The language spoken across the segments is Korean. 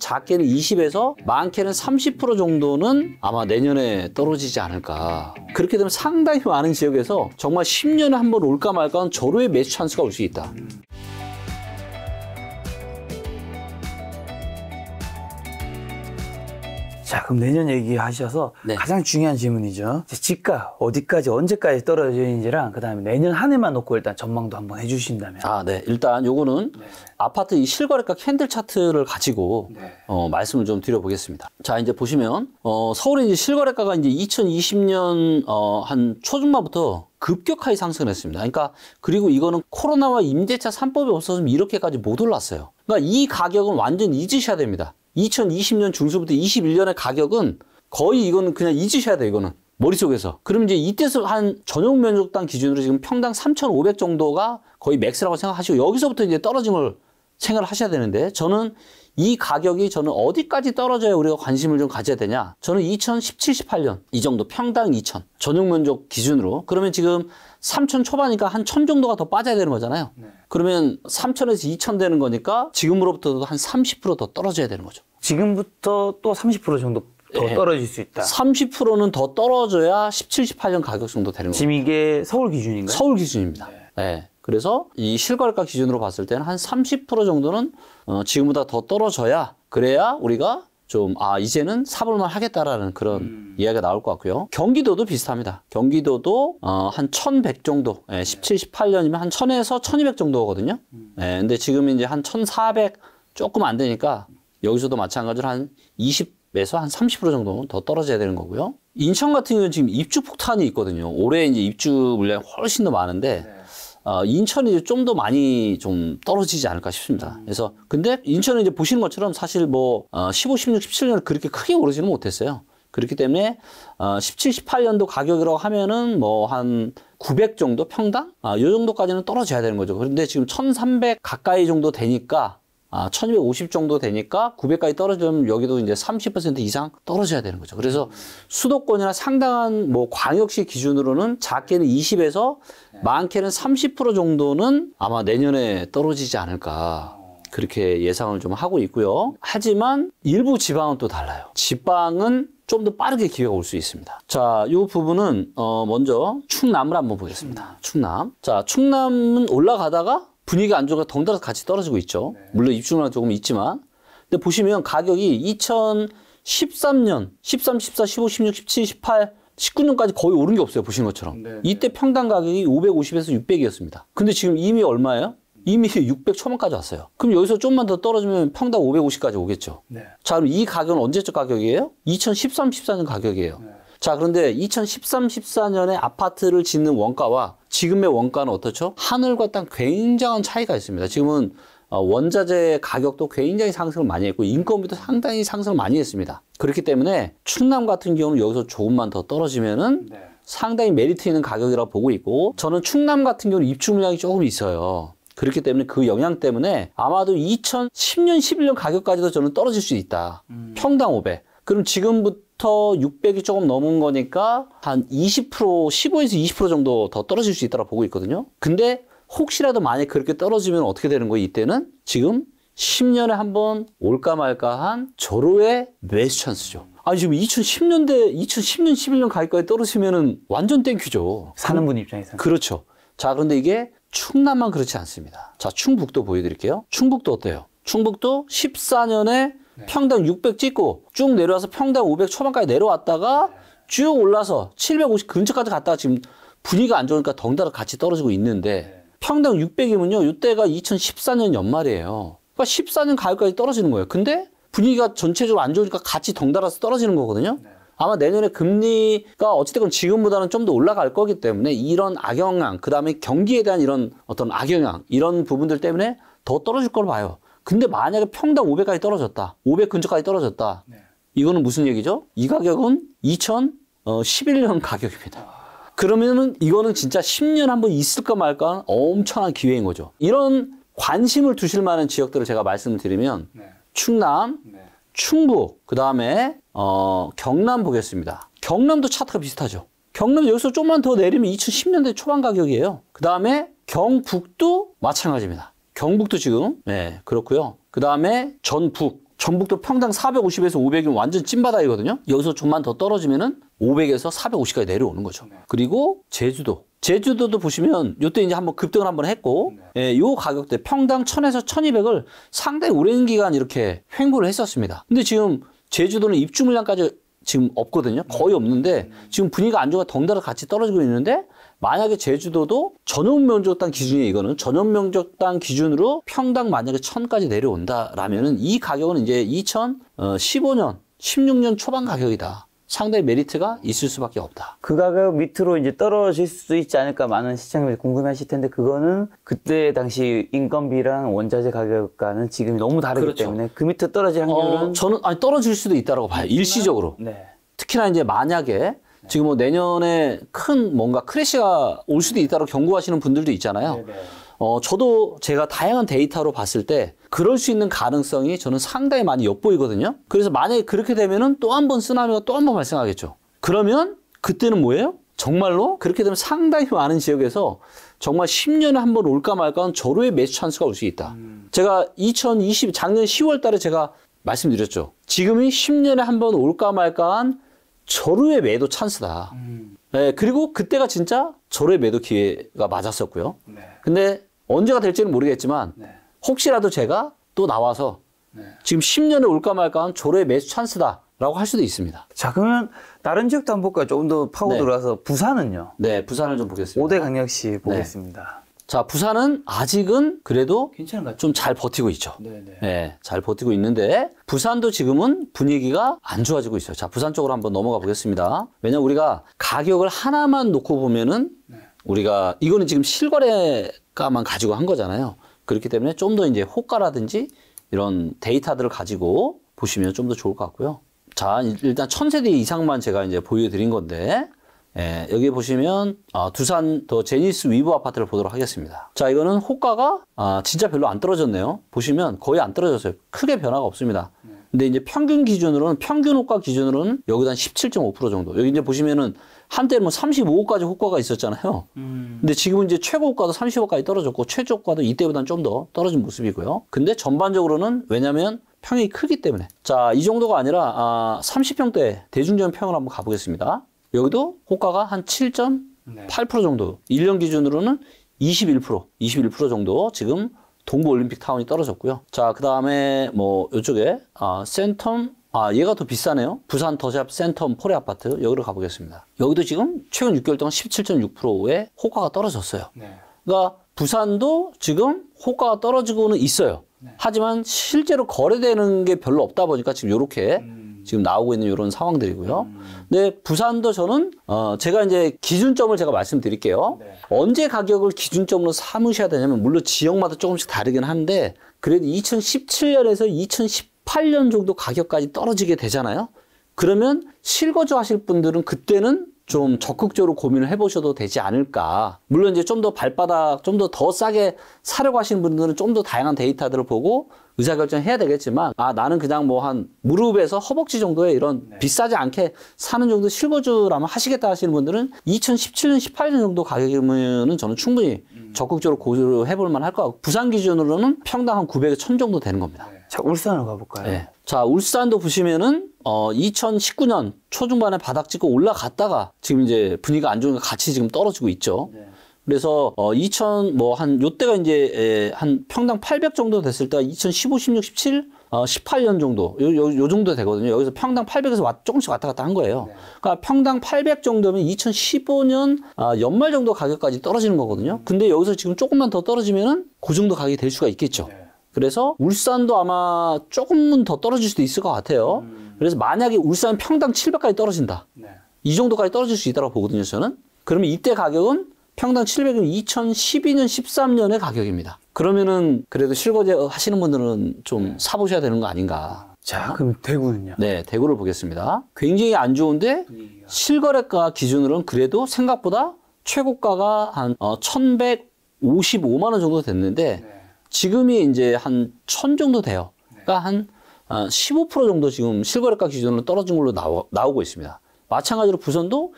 작게는 20에서 많게는 30% 정도는 아마 내년에 떨어지지 않을까. 그렇게 되면 상당히 많은 지역에서 정말 10년에 한 번 올까 말까 하는 절호의 매수 찬스가 올 수 있다. 자, 그럼 내년 얘기하셔서 네. 가장 중요한 질문이죠. 집가 어디까지 언제까지 떨어지는지랑 그다음에 내년 한 해만 놓고 일단 전망도 한번 해주신다면. 네. 일단 요거는 네. 아파트 이 실거래가 캔들 차트를 가지고 네. 말씀을 좀 드려보겠습니다. 자, 이제 보시면 서울의 이제 실거래가가 이제 2020년 한 초중반부터 급격하게 상승했습니다. 그러니까 그리고 이거는 코로나와 임대차 3법이 없어서 이렇게까지 못 올랐어요. 그러니까 이 가격은 완전 잊으셔야 됩니다. 2020년 중순부터 21년의 가격은 거의 이거는 그냥 잊으셔야 돼요, 이거는. 머릿속에서. 그럼 이제 이때서 한 전용 면적당 기준으로 지금 평당 3,500 정도가 거의 맥스라고 생각하시고 여기서부터 이제 떨어진 걸 생각을 하셔야 되는데 저는 이 가격이 저는 어디까지 떨어져야 우리가 관심을 좀 가져야 되냐. 저는 2017, 18년 이 정도 평당 2,000 전용 면적 기준으로 그러면 지금 3,000 초반이니까 한 1,000 정도가 더 빠져야 되는 거잖아요. 네. 그러면 3,000에서 2,000 되는 거니까 지금으로부터도 한 30% 더 떨어져야 되는 거죠. 지금부터 또 30% 정도 더 떨어질 수 있다. 30%는 더 떨어져야 17, 18년 가격 정도 되는 거죠. 지금 이게 서울 기준인가요? 서울 기준입니다. 네. 그래서 이 실거래가 기준으로 봤을 때는 한 30% 정도는 지금보다 더 떨어져야 그래야 우리가 좀 이제는 사볼만 하겠다라는 그런 이야기가 나올 것 같고요. 경기도도 비슷합니다. 경기도도 한 1,100 정도, 17, 18년이면 한 1,000에서 1,200 정도거든요. 근데 지금 이제 한 1,400 조금 안 되니까 여기서도 마찬가지로 한 20에서 한 30% 정도 더 떨어져야 되는 거고요. 인천 같은 경우는 지금 입주 폭탄이 있거든요. 올해 이제 입주 물량이 훨씬 더 많은데 인천이 이제 좀 더 많이 좀 떨어지지 않을까 싶습니다. 그래서 근데 인천은 이제 보시는 것처럼 사실 뭐 15, 16, 17년을 그렇게 크게 오르지는 못했어요. 그렇기 때문에 17, 18년도 가격이라고 하면은 뭐 한 900 정도 평당? 요 정도까지는 떨어져야 되는 거죠. 그런데 지금 1300 가까이 정도 되니까 1250 정도 되니까 900까지 떨어지면 여기도 이제 30% 이상 떨어져야 되는 거죠. 그래서 수도권이나 상당한 뭐 광역시 기준으로는 작게는 20에서 많게는 30% 정도는 아마 내년에 떨어지지 않을까. 그렇게 예상을 좀 하고 있고요. 하지만 일부 지방은 또 달라요. 지방은 좀 더 빠르게 기회가 올 수 있습니다. 자, 이 부분은 먼저 충남을 한번 보겠습니다. 충남. 자, 충남은 올라가다가 분위기가 안 좋으니까 덩달아 같이 떨어지고 있죠. 물론 입주量조금 있지만. 근데 보시면 가격이 2013년, 13, 14, 15, 16, 17, 18, 19년까지 거의 오른 게 없어요. 보시는 것처럼. 이때 평당 가격이 550에서 600이었습니다. 근데 지금 이미 얼마예요? 이미 600 초반까지 왔어요. 그럼 여기서 좀만 더 떨어지면 평당 550까지 오겠죠. 자, 그럼 이 가격은 언제적 가격이에요? 2013, 14년 가격이에요. 자, 그런데 2013, 14년에 아파트를 짓는 원가와 지금의 원가는 어떻죠? 하늘과 땅 굉장한 차이가 있습니다. 지금은 원자재 가격도 굉장히 상승을 많이 했고 인건비도 상당히 상승을 많이 했습니다. 그렇기 때문에 충남 같은 경우는 여기서 조금만 더 떨어지면은 상당히 메리트 있는 가격이라고 보고 있고 저는 충남 같은 경우는 입주 물량이 조금 있어요. 그렇기 때문에 그 영향 때문에 아마도 2010년, 11년 가격까지도 저는 떨어질 수 있다. 평당 500. 그럼 지금부터 600이 조금 넘은 거니까 한 20%, 15에서 20% 정도 더 떨어질 수 있다고 보고 있거든요. 근데 혹시라도 만약 그렇게 떨어지면 어떻게 되는 거예요? 이때는 지금 10년에 한 번 올까 말까 한 절호의 매수 찬스죠. 아니 지금 2010년, 11년 가격까지 떨어지면은 완전 땡큐죠. 사는 분 입장에서는. 그렇죠. 자, 그런데 이게 충남만 그렇지 않습니다. 자, 충북도 보여드릴게요. 충북도 어때요? 충북도 14년에 평당 600 찍고 쭉 내려와서 평당 500 초반까지 내려왔다가 쭉 올라서 750 근처까지 갔다가 지금 분위기가 안 좋으니까 덩달아 같이 떨어지고 있는데 평당 600이면요. 이때가 2014년 연말이에요. 그러니까 14년 가격까지 떨어지는 거예요. 근데 분위기가 전체적으로 안 좋으니까 같이 덩달아서 떨어지는 거거든요. 아마 내년에 금리가 어찌됐건 지금보다는 좀 더 올라갈 거기 때문에 이런 악영향, 그 다음에 경기에 대한 이런 어떤 악영향, 이런 부분들 때문에 더 떨어질 걸로 봐요. 근데 만약에 평당 500까지 떨어졌다. 500 근처까지 떨어졌다. 이거는 무슨 얘기죠? 이 가격은 2011년 가격입니다. 그러면은 이거는 진짜 10년 한번 있을까 말까 엄청난 기회인 거죠. 이런 관심을 두실 만한 지역들을 제가 말씀드리면 충남, 충북, 그 다음에 경남 보겠습니다. 경남도 차트가 비슷하죠. 경남 여기서 좀만 더 내리면 2010년대 초반 가격이에요. 그 다음에 경북도 마찬가지입니다. 경북도 지금 그렇고요. 그 다음에 전북 전북도 평당 450에서 500이면 완전 찐바닥이거든요. 여기서 좀만 더 떨어지면은 500에서 450까지 내려오는 거죠. 그리고 제주도도 보시면 요때 이제 한번 급등을 한번 했고, 예, 요 가격대 평당 1000에서 1200을 상당히 오랜 기간 이렇게 횡보를 했었습니다. 근데 지금 제주도는 입주 물량까지 지금 없거든요. 거의 없는데 지금 분위기가 안 좋아 덩달아 같이 떨어지고 있는데, 만약에 제주도도 전용 면적당 기준이에요. 이거는 전용 면적당 기준으로 평당 만약에 1000까지 내려온다라면은 이 가격은 이제 2015년, 16년 초반 가격이다. 상당히 메리트가 있을 수밖에 없다. 그 가격 밑으로 이제 떨어질 수 있지 않을까 많은 시청자분들이 궁금해하실 텐데, 그거는 그때 당시 인건비랑 원자재 가격과는 지금이 너무 다르기 그렇죠. 때문에 그 밑으로 떨어질 확률은 저는 떨어질 수도 있다라고 봐요. 일시적으로. 네. 특히나 이제 만약에 지금 뭐 내년에 큰 뭔가 크래시가 올 수도 있다고 경고하시는 분들도 있잖아요. 저도 제가 다양한 데이터로 봤을 때 그럴 수 있는 가능성이 저는 상당히 많이 엿보이거든요. 그래서 만약에 그렇게 되면은 또 한 번 쓰나미가 또 한 번 발생하겠죠. 그러면 그때는 뭐예요? 정말로 그렇게 되면 상당히 많은 지역에서 정말 10년에 한 번 올까 말까 한 절호의 매수 찬스가 올 수 있다. 제가 작년 10월 달에 제가 말씀드렸죠. 지금이 10년에 한 번 올까 말까 한 절호의 매도 찬스다. 네, 그리고 그때가 진짜 절호의 매도 기회가 맞았었고요. 근데 언제가 될지는 모르겠지만 혹시라도 제가 또 나와서 지금 10년에 올까 말까 한 절호의 매수 찬스다라고 할 수도 있습니다. 자, 그러면 다른 지역도 한번 볼까요? 조금 더 파고 네. 들어와서 부산은요? 네, 부산을 좀 보겠습니다. 5대 강력시 보겠습니다. 자, 부산은 아직은 그래도 괜찮은 것 같아요. 좀 잘 버티고 있죠. 네네. 네, 잘 버티고 있는데 부산도 지금은 분위기가 안 좋아지고 있어요. 자, 부산 쪽으로 한번 넘어가 보겠습니다. 왜냐면 우리가 가격을 하나만 놓고 보면은 우리가 이거는 지금 실거래가만 가지고 한 거잖아요. 그렇기 때문에 좀 더 이제 호가라든지 이런 데이터들을 가지고 보시면 좀 더 좋을 것 같고요. 자, 일단 1000세대 이상만 제가 이제 보여드린 건데, 예, 여기 보시면 두산 더 제니스 위브 아파트를 보도록 하겠습니다. 자, 이거는 호가가 진짜 별로 안 떨어졌네요. 보시면 거의 안 떨어졌어요. 크게 변화가 없습니다. 근데 이제 평균 호가 기준으로는 여기다 한 17.5% 정도. 여기 이제 보시면은 한때는 뭐 35호까지 호가가 있었잖아요. 근데 지금은 이제 최고 호가도 30호까지 떨어졌고 최저 호가도 이때보다는 좀 더 떨어진 모습이고요. 근데 전반적으로는 왜냐면 평이 크기 때문에. 자, 이 정도가 아니라 30평대 대중전 평을 한번 가보겠습니다. 여기도 호가가 한 7.8% 정도. 1년 기준으로는 21% 정도 지금 동부올림픽 타운이 떨어졌고요. 자, 그 다음에 뭐 이쪽에 센텀, 얘가 더 비싸네요. 부산 더샵 센텀 포레 아파트 여기로 가보겠습니다. 여기도 지금 최근 6개월 동안 17.6%의 호가가 떨어졌어요. 그러니까 부산도 지금 호가가 떨어지고는 있어요. 하지만 실제로 거래되는 게 별로 없다 보니까 지금 이렇게 지금 나오고 있는 이런 상황들이고요. 근데 부산도 저는 제가 이제 기준점을 제가 말씀드릴게요. 언제 가격을 기준점으로 삼으셔야 되냐면 물론 지역마다 조금씩 다르긴 한데 그래도 2017년에서 2018년 정도 가격까지 떨어지게 되잖아요. 그러면 실거주 하실 분들은 그때는 좀 적극적으로 고민을 해보셔도 되지 않을까. 물론 이제 좀 더 발바닥, 좀 더 싸게 사려고 하시는 분들은 좀 더 다양한 데이터들을 보고 의사결정해야 되겠지만, 나는 그냥 뭐 한 무릎에서 허벅지 정도의 이런 비싸지 않게 사는 정도 실거주라면 하시겠다 하시는 분들은 2017년, 18년 정도 가격이면은 저는 충분히 적극적으로 고려해볼 만할 것 같고, 부산 기준으로는 평당 한 900에 1000 정도 되는 겁니다. 자, 울산으로 가볼까요? 네. 자, 울산도 보시면은 2019년 초중반에 바닥 찍고 올라갔다가 지금 이제 분위기가 안 좋으니까 같이 지금 떨어지고 있죠. 그래서 한 요때가 이제 한 평당 800 정도 됐을 때가 2015, 16, 17, 18년 정도 요 정도 되거든요. 여기서 평당 800에서 조금씩 왔다 갔다 한 거예요. 그러니까 평당 800 정도면 2015년 연말 정도 가격까지 떨어지는 거거든요. 근데 여기서 지금 조금만 더 떨어지면은 그 정도 가격이 될 수가 있겠죠. 그래서 울산도 아마 조금은 더 떨어질 수도 있을 것 같아요. 그래서 만약에 울산 평당 700까지 떨어진다. 이 정도까지 떨어질 수 있다고 보거든요, 저는. 그러면 이때 가격은 평당 700은 2012년, 13년의 가격입니다. 그러면은 그래도 실거주 하시는 분들은 좀 사보셔야 되는 거 아닌가. 자, 그럼 대구는요? 네, 대구를 보겠습니다. 굉장히 안 좋은데 실거래가 기준으로는 그래도 생각보다 최고가가 한 1,155만 원 정도 됐는데 지금이 이제 한 1,000 정도 돼요. 그러니까 한 15% 정도 지금 실거래가 기준으로 떨어진 걸로 나오고 있습니다. 마찬가지로 부산도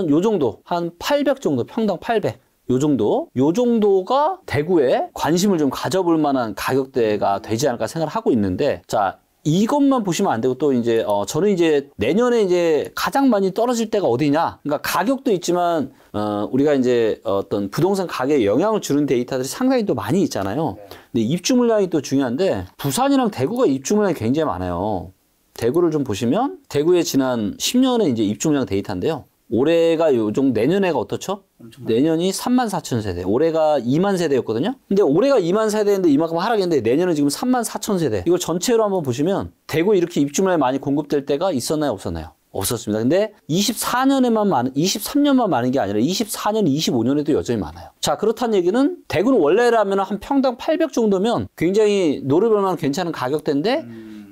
요 정도, 한 800 정도, 평당 800. 요 정도가 대구에 관심을 좀 가져볼 만한 가격대가 되지 않을까 생각을 하고 있는데, 자, 이것만 보시면 안 되고 또 이제 저는 이제 내년에 이제 가장 많이 떨어질 때가 어디냐? 그러니까 가격도 있지만 우리가 이제 어떤 부동산 가격에 영향을 주는 데이터들이 상당히 또 많이 있잖아요. 근데 입주 물량이 또 중요한데 부산이랑 대구가 입주 물량이 굉장히 많아요. 대구를 좀 보시면 대구의 지난 10년의 이제 입주 물량 데이터인데요. 올해가 요 정도, 내년에가 어떻죠? 내년이 34,000세대, 올해가 2만 세대였거든요. 근데 올해가 2만 세대인데 이만큼 하락했는데 내년은 지금 34,000세대. 이걸 전체로 한번 보시면 대구 이렇게 입주물량이 많이 공급될 때가 있었나요, 없었나요? 없었습니다. 근데 23년만 많은 게 아니라 24년, 25년에도 여전히 많아요. 자, 그렇다는 얘기는 대구는 원래라면 한 평당 800 정도면 굉장히 노려볼 만한 괜찮은 가격대인데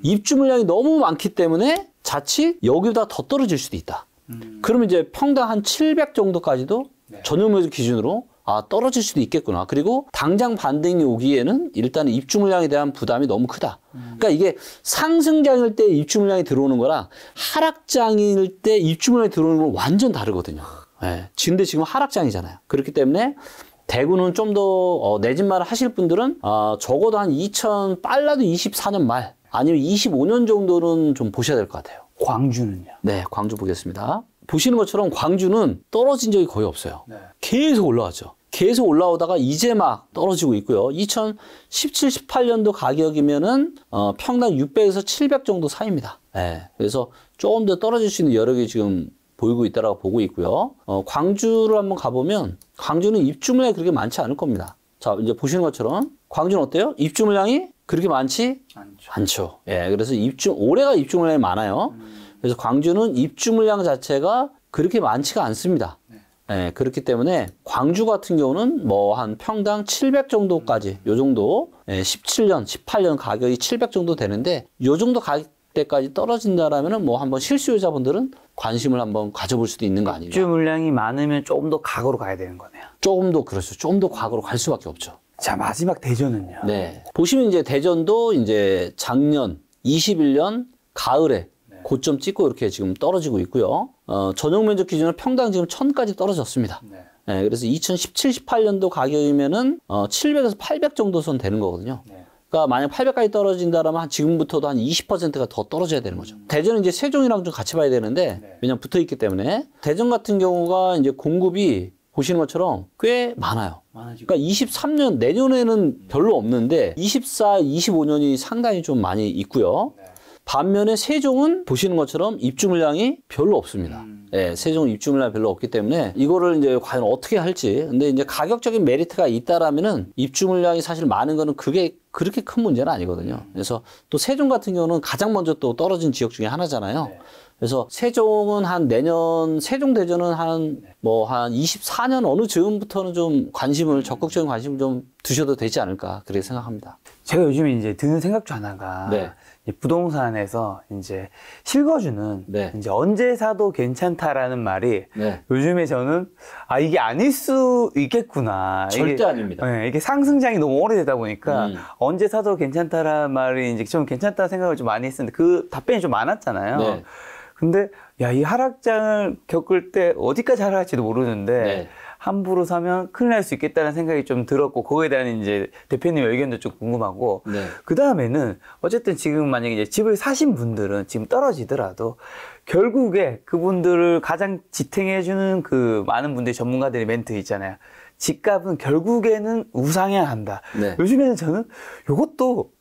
입주 물량이 너무 많기 때문에 자칫 여기보다 더 떨어질 수도 있다. 그러면 이제 평당 한 700 정도까지도 전용매수 기준으로 떨어질 수도 있겠구나. 그리고 당장 반등이 오기에는 일단 입주 물량에 대한 부담이 너무 크다. 그러니까 이게 상승장일 때 입주 물량이 들어오는 거랑 하락장일 때 입주 물량이 들어오는 건 완전 다르거든요. 네. 근데 지금 하락장이잖아요. 그렇기 때문에 대구는 좀 더 내 집 마련 하실 분들은 적어도 한 빨라도 24년 말 아니면 25년 정도는 좀 보셔야 될 것 같아요. 광주는요? 네, 광주 보겠습니다. 보시는 것처럼 광주는 떨어진 적이 거의 없어요. 네. 계속 올라왔죠. 계속 올라오다가 이제 막 떨어지고 있고요. 2017, 18년도 가격이면은 평당 600에서 700 정도 사이입니다. 네, 그래서 조금 더 떨어질 수 있는 여력이 지금 보이고 있다라고 보고 있고요. 광주를 한번 가보면 광주는 입주 물량이 그렇게 많지 않을 겁니다. 자, 이제 보시는 것처럼 광주는 어때요? 입주 물량이 그렇게 많지 않죠. 예, 그래서 올해가 입주 물량이 많아요. 그래서 광주는 입주 물량 자체가 그렇게 많지가 않습니다. 예, 그렇기 때문에 광주 같은 경우는 뭐 한 평당 700 정도까지, 요 정도, 17년, 18년 가격이 700 정도 되는데, 요 정도 가격대까지 떨어진다라면은 뭐 한번 실수요자분들은 관심을 한번 가져볼 수도 있는 거 아닌가. 입주 물량이 많으면 조금 더 과거로 가야 되는 거네요. 조금 더 그렇죠. 조금 더 과거로 갈 수밖에 없죠. 자, 마지막 대전은요? 네. 보시면 이제 대전도 이제 작년 21년 가을에 고점 찍고 이렇게 지금 떨어지고 있고요. 전용 면적 기준으로 평당 지금 1000까지 떨어졌습니다. 네, 그래서 2017, 18년도 가격이면은 700에서 800 정도 선 되는 거거든요. 그러니까 만약 800까지 떨어진다라면 지금부터도 한 20%가 더 떨어져야 되는 거죠. 대전은 이제 세종이랑 좀 같이 봐야 되는데 왜냐면 붙어 있기 때문에 대전 같은 경우가 이제 공급이 보시는 것처럼 꽤 많아요. 그러니까 23년 내년에는 별로 없는데 24, 25년이 상당히 좀 많이 있고요. 반면에 세종은 보시는 것처럼 입주 물량이 별로 없습니다. 예, 세종은 입주 물량이 별로 없기 때문에 이거를 이제 과연 어떻게 할지. 근데 이제 가격적인 메리트가 있다라면은 입주 물량이 사실 많은 거는 그게 그렇게 큰 문제는 아니거든요. 그래서 또 세종 같은 경우는 가장 먼저 또 떨어진 지역 중에 하나잖아요. 그래서 세종은 한 내년, 세종대전은 한 24년 어느 즈음부터는 좀 적극적인 관심을 좀 두셔도 되지 않을까, 그렇게 생각합니다. 제가 요즘에 이제 드는 생각 중 하나가 부동산에서 이제 실거주는 이제 언제 사도 괜찮다라는 말이 요즘에 저는 이게 아닐 수 있겠구나. 절대 아닙니다. 이게 상승장이 너무 오래되다 보니까 언제 사도 괜찮다라는 말이 이제 좀 괜찮다는 생각을 좀 많이 했었는데 그 답변이 좀 많았잖아요. 근데 이 하락장을 겪을 때 어디까지 하락할지도 모르는데 함부로 사면 큰일 날 수 있겠다는 생각이 좀 들었고, 거기에 대한 이제 대표님 의견도 좀 궁금하고, 그 다음에는 어쨌든 지금 만약에 이제 집을 사신 분들은 지금 떨어지더라도 결국에 그분들을 가장 지탱해주는 그 많은 분들이 전문가들이 멘트 있잖아요. 집값은 결국에는 우상향 한다. 요즘에는 저는 이것도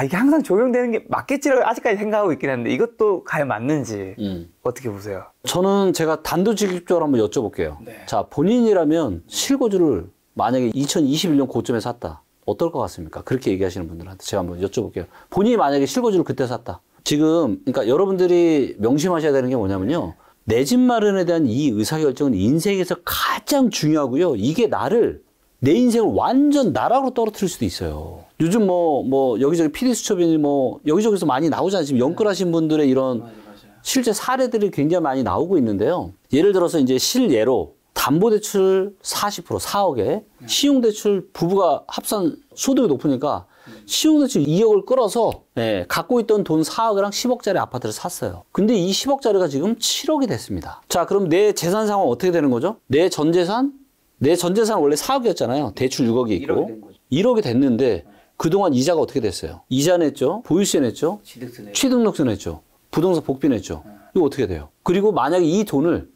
이게 항상 적용되는 게 맞겠지라고 아직까지 생각하고 있긴 한데 이것도 과연 맞는지 어떻게 보세요? 저는 제가 단도직입적으로 한번 여쭤볼게요. 자, 본인이라면 실거주를 만약에 2021년 고점에 샀다. 어떨 것 같습니까? 그렇게 얘기하시는 분들한테 제가 한번 여쭤볼게요. 본인이 만약에 실거주를 그때 샀다. 지금 그러니까 여러분들이 명심하셔야 되는 게 뭐냐면요. 내 집 마련에 대한 이 의사결정은 인생에서 가장 중요하고요. 이게 내 인생을 완전 나락으로 떨어뜨릴 수도 있어요. 요즘 여기저기 PD수첩이니 여기저기서 많이 나오잖아요. 지금 연끌하신 분들의 이런 실제 사례들이 굉장히 많이 나오고 있는데요. 예를 들어서 이제 실예로 담보대출 40%, 4억에 신용대출 부부가 합산 소득이 높으니까 신용대출 2억을 끌어서 갖고 있던 돈 4억이랑 10억짜리 아파트를 샀어요. 근데 이 10억짜리가 지금 7억이 됐습니다. 자, 그럼 내 재산 상황 어떻게 되는 거죠? 내 전재산 원래 4억이었잖아요. 대출 6억이 있고 1억이 됐는데 그동안 이자가 어떻게 됐어요? 이자 냈죠? 보유세 냈죠? 취득세 냈죠? 부동산 복비 냈죠? 이거 어떻게 돼요? 그리고 만약에 이 돈을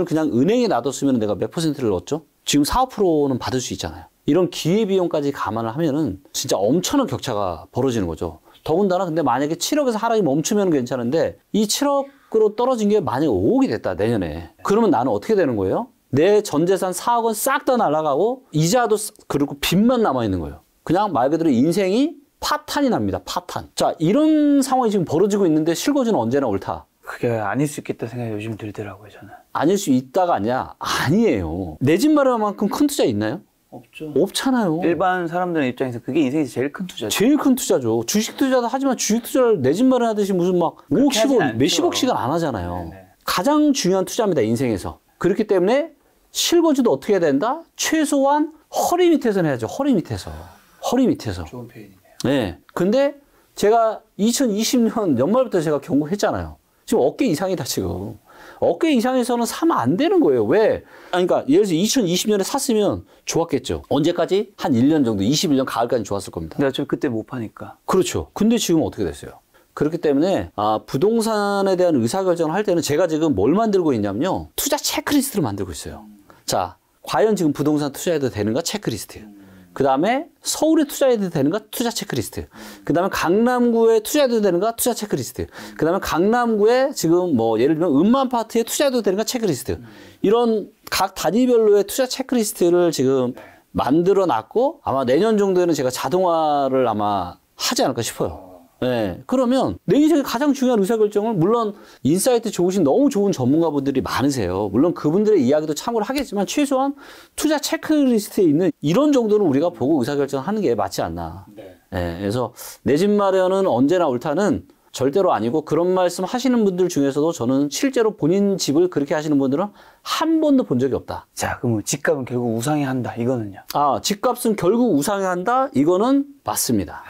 그냥 은행에 놔뒀으면 내가 몇 퍼센트를 얻죠? 지금 4, 5%는 받을 수 있잖아요. 이런 기회비용까지 감안을 하면은 진짜 엄청난 격차가 벌어지는 거죠. 더군다나 근데 만약에 7억에서 하락이 멈추면 괜찮은데 이 7억으로 떨어진 게 만약에 5억이 됐다 내년에. 그러면 나는 어떻게 되는 거예요? 내 전재산 4억은 싹 다 날아가고 이자도 그리고 빚만 남아있는 거예요. 그냥 말 그대로 인생이 파탄이 납니다. 파탄. 자, 이런 상황이 지금 벌어지고 있는데 실거주는 언제나 옳다. 그게 아닐 수 있겠다 생각이 요즘 들더라고요, 저는. 아닐 수 있다가 아니야. 아니에요. 내 집 마련만큼 큰 투자 있나요? 없죠. 없잖아요. 일반 사람들 입장에서 그게 인생에서 제일 큰 투자죠. 제일 큰 투자죠. 주식 투자도 하지만 주식 투자를 내 집 마련하듯이 무슨 막 5억, 10억, 몇십억씩은 안 하잖아요. 네네. 가장 중요한 투자입니다, 인생에서. 그렇기 때문에 실거주도 어떻게 해야 된다? 최소한 허리 밑에서는 해야죠. 허리 밑에서. 허리 밑에서. 좋은 표현이네요. 네. 근데 제가 2020년 연말부터 제가 경고했잖아요. 지금 어깨 이상이다, 지금. 어깨 이상에서는 사면 안 되는 거예요. 왜? 그러니까 예를 들어서 2020년에 샀으면 좋았겠죠. 언제까지? 한 1년 정도, 21년 가을까지 좋았을 겁니다. 내가 좀 그때 못 파니까. 그렇죠. 근데 지금 어떻게 됐어요? 그렇기 때문에 부동산에 대한 의사결정을 할 때는 제가 지금 뭘 만들고 있냐면요. 투자 체크리스트를 만들고 있어요. 자, 과연 지금 부동산 투자해도 되는가? 체크리스트. 그 다음에 서울에 투자해도 되는가? 투자 체크리스트. 그 다음에 강남구에 투자해도 되는가? 투자 체크리스트. 그 다음에 강남구에 지금 뭐 예를 들면 음마아파트에 투자해도 되는가? 체크리스트. 이런 각 단위별로의 투자 체크리스트를 지금 만들어 놨고 아마 내년 정도에는 제가 자동화를 아마 하지 않을까 싶어요. 네. 그러면 내 인생의 가장 중요한 의사결정을 물론 인사이트 좋으신 너무 좋은 전문가분들이 많으세요. 물론 그분들의 이야기도 참고를 하겠지만 최소한 투자 체크리스트에 있는 이런 정도는 우리가 보고 의사결정하는 게 맞지 않나. 네. 네. 그래서 내 집 마련은 언제나 옳다는 절대로 아니고 그런 말씀 하시는 분들 중에서도 저는 실제로 본인 집을 그렇게 하시는 분들은 한 번도 본 적이 없다. 자, 그러면 집값은 결국 우상이 한다. 이거는요? 집값은 결국 우상이 한다. 이거는 맞습니다.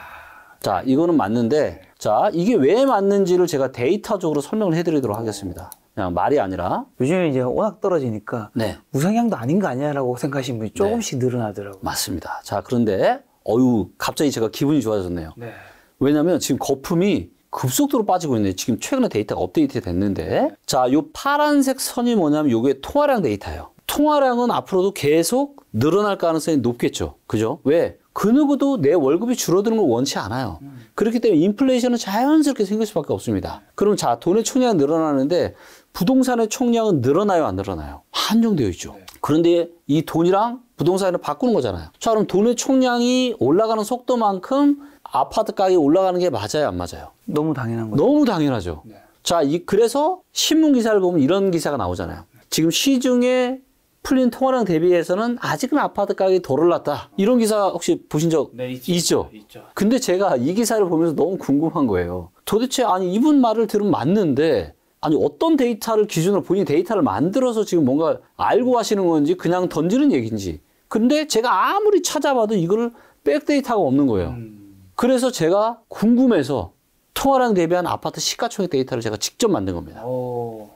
자, 이거는 맞는데, 자, 이게 왜 맞는지를 제가 데이터적으로 설명을 해드리도록 하겠습니다. 그냥 말이 아니라. 요즘에 이제 워낙 떨어지니까. 네. 우상향도 아닌 거 아니야라고 생각하시는 분이 조금씩 늘어나더라고요. 맞습니다. 자, 그런데, 갑자기 제가 기분이 좋아졌네요. 네. 왜냐면 지금 거품이 급속도로 빠지고 있네요. 지금 최근에 데이터가 업데이트 됐는데. 자, 요 파란색 선이 뭐냐면 요게 통화량 데이터예요. 통화량은 앞으로도 계속 늘어날 가능성이 높겠죠. 그죠? 왜? 그 누구도 내 월급이 줄어드는 걸 원치 않아요. 그렇기 때문에 인플레이션은 자연스럽게 생길 수밖에 없습니다. 그럼 자, 돈의 총량이 늘어나는데 부동산의 총량은 늘어나요, 안 늘어나요? 한정되어 있죠. 그런데 이 돈이랑 부동산을 바꾸는 거잖아요. 자, 그럼 돈의 총량이 올라가는 속도만큼 아파트 가격이 올라가는 게 맞아요, 안 맞아요? 너무 당연한 거죠. 너무 당연하죠. 네. 자, 그래서 신문 기사를 보면 이런 기사가 나오잖아요. 지금 시중에 풀린 통화량 대비해서는 아직은 아파트 가격이 덜 올랐다. 이런 기사 혹시 보신 적 있죠? 있죠. 근데 제가 이 기사를 보면서 너무 궁금한 거예요. 도대체 아니 이분 말을 들으면 맞는데 아니 어떤 데이터를 기준으로 본인이 데이터를 만들어서 지금 뭔가 알고 하시는 건지 그냥 던지는 얘기인지. 근데 제가 아무리 찾아봐도 이거를 백데이터가 없는 거예요. 그래서 제가 궁금해서 통화량 대비한 아파트 시가총액 데이터를 제가 직접 만든 겁니다.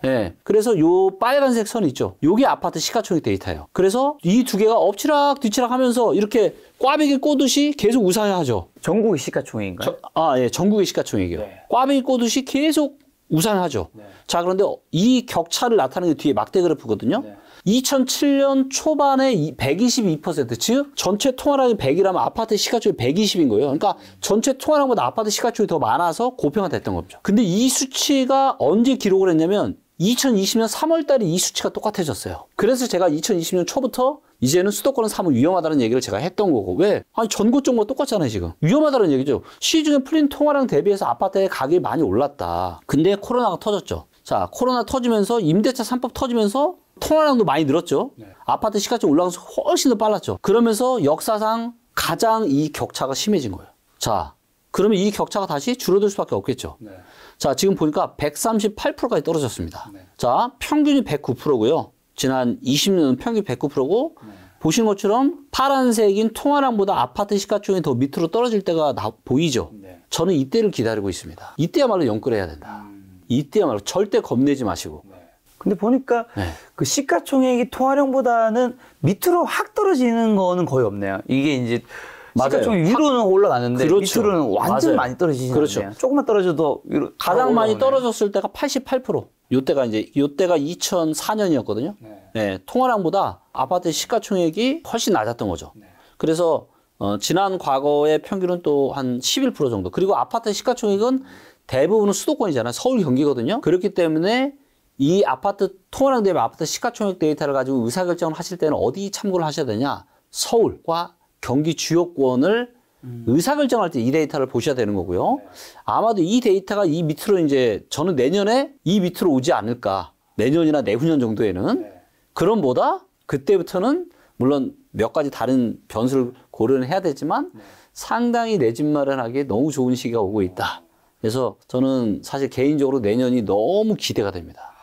네. 그래서 요 빨간색 선 있죠. 요게 아파트 시가총액 데이터예요. 그래서 이 두 개가 엎치락 뒤치락 하면서 이렇게 꽈배기 꼬듯이 계속 우상향하죠. 전국의 시가총액인가요? 예, 전국의 시가총액이요. 네. 꽈배기 꼬듯이 계속 우상향하죠. 네. 자, 그런데 이 격차를 나타내는 게 뒤에 막대 그래프거든요. 네. 2007년 초반에 122%, 즉 전체 통화량이 100이라면 아파트 시가총액이 120인 거예요. 그러니까 전체 통화량보다 아파트 시가총액이 더 많아서 고평가됐던 거죠. 근데 이 수치가 언제 기록을 했냐면 2020년 3월 달에 이 수치가 똑같아졌어요. 그래서 제가 2020년 초부터 이제는 수도권은 사면 위험하다는 얘기를 제가 했던 거고. 왜? 아니 전국 정보가 똑같잖아요, 지금. 위험하다는 얘기죠. 시중에 풀린 통화량 대비해서 아파트의 가격이 많이 올랐다. 근데 코로나가 터졌죠. 자, 코로나 터지면서 임대차 3법 터지면서 통화량도 많이 늘었죠. 네. 아파트 시가총액 올라가서 훨씬 더 빨랐죠. 그러면서 역사상 가장 이 격차가 심해진 거예요. 자, 그러면 이 격차가 다시 줄어들 수밖에 없겠죠. 네. 자, 지금 보니까 138%까지 떨어졌습니다. 네. 자, 평균이 109%고요. 지난 20년은 평균 109%고 네. 보시는 것처럼 파란색인 통화량보다 아파트 시가총액이 더 밑으로 떨어질 때가 보이죠. 네. 저는 이때를 기다리고 있습니다. 이때야말로 연끌해야 된다. 이때야말로 절대 겁내지 마시고. 네. 근데 보니까 그 시가총액이 통화량보다는 밑으로 확 떨어지는 거는 거의 없네요. 이게 이제 시가총액 위로는 올라가는데 그렇죠. 밑으로는 완전 맞아요. 많이 떨어지시는데 그렇죠. 조금만 떨어져도 위로 가장 많이 올라오네. 떨어졌을 때가 88%. 요때가 2004년이었거든요. 네, 통화량보다 아파트 시가총액이 훨씬 낮았던 거죠. 그래서 지난 과거의 평균은 또 한 11% 정도. 그리고 아파트 시가총액은 대부분은 수도권이잖아요. 서울, 경기거든요. 그렇기 때문에 이 아파트 통화량 대비 아파트 시가총액 데이터를 가지고 의사결정을 하실 때는 어디 참고를 하셔야 되냐? 서울과 경기 주요권을 의사결정할 때 이 데이터를 보셔야 되는 거고요. 아마도 이 데이터가 이 밑으로 이제 저는 내년에 이 밑으로 오지 않을까. 내년이나 내후년 정도에는. 그럼보다 그때부터는 물론 몇 가지 다른 변수를 고려는 해야 되지만 상당히 내 집 마련하기에 너무 좋은 시기가 오고 있다. 그래서 저는 사실 개인적으로 내년이 너무 기대가 됩니다.